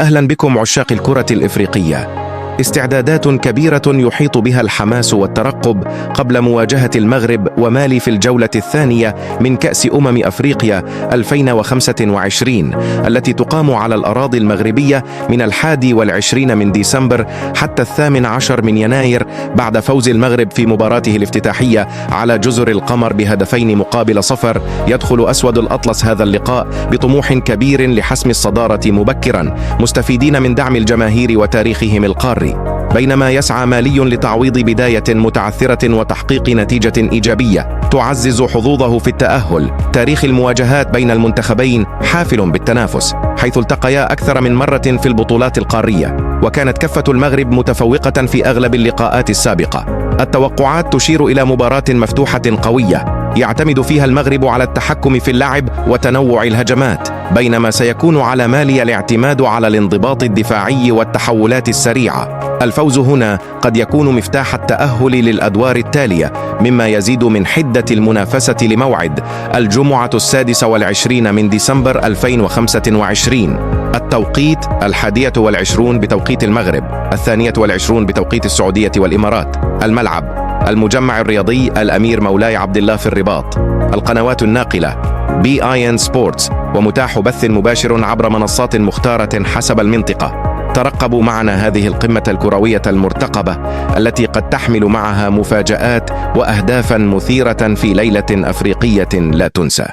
أهلا بكم عشاق الكرة الإفريقية. استعدادات كبيرة يحيط بها الحماس والترقب قبل مواجهة المغرب ومالي في الجولة الثانية من كأس أفريقيا 2025 التي تقام على الأراضي المغربية من 21 من ديسمبر حتى 18 من يناير بعد فوز المغرب في مباراته الافتتاحية على جزر القمر ب2-0. يدخل أسود الأطلس هذا اللقاء بطموح كبير لحسم الصدارة مبكرا، مستفيدين من دعم الجماهير وتاريخهم القاري، بينما يسعى مالي لتعويض بداية متعثرة وتحقيق نتيجة إيجابية تعزز حظوظه في التأهل. تاريخ المواجهات بين المنتخبين حافل بالتنافس، حيث التقيا أكثر من مرة في البطولات القارية، وكانت كفة المغرب متفوقة في أغلب اللقاءات السابقة. التوقعات تشير إلى مباراة مفتوحة قوية يعتمد فيها المغرب على التحكم في اللعب وتنوع الهجمات، بينما سيكون على مالي الاعتماد على الانضباط الدفاعي والتحولات السريعة. الفوز هنا قد يكون مفتاح التأهل للأدوار التالية، مما يزيد من حدة المنافسة لموعد الجمعة 26 من ديسمبر 2025. التوقيت 21 بتوقيت المغرب، 22 بتوقيت السعودية والإمارات. الملعب المجمع الرياضي الأمير مولاي عبد الله في الرباط. القنوات الناقلة beIN Sports، ومتاح بث مباشر عبر منصات مختارة حسب المنطقة. ترقبوا معنا هذه القمة الكروية المرتقبة التي قد تحمل معها مفاجآت وأهدافا مثيرة في ليلة أفريقية لا تنسى.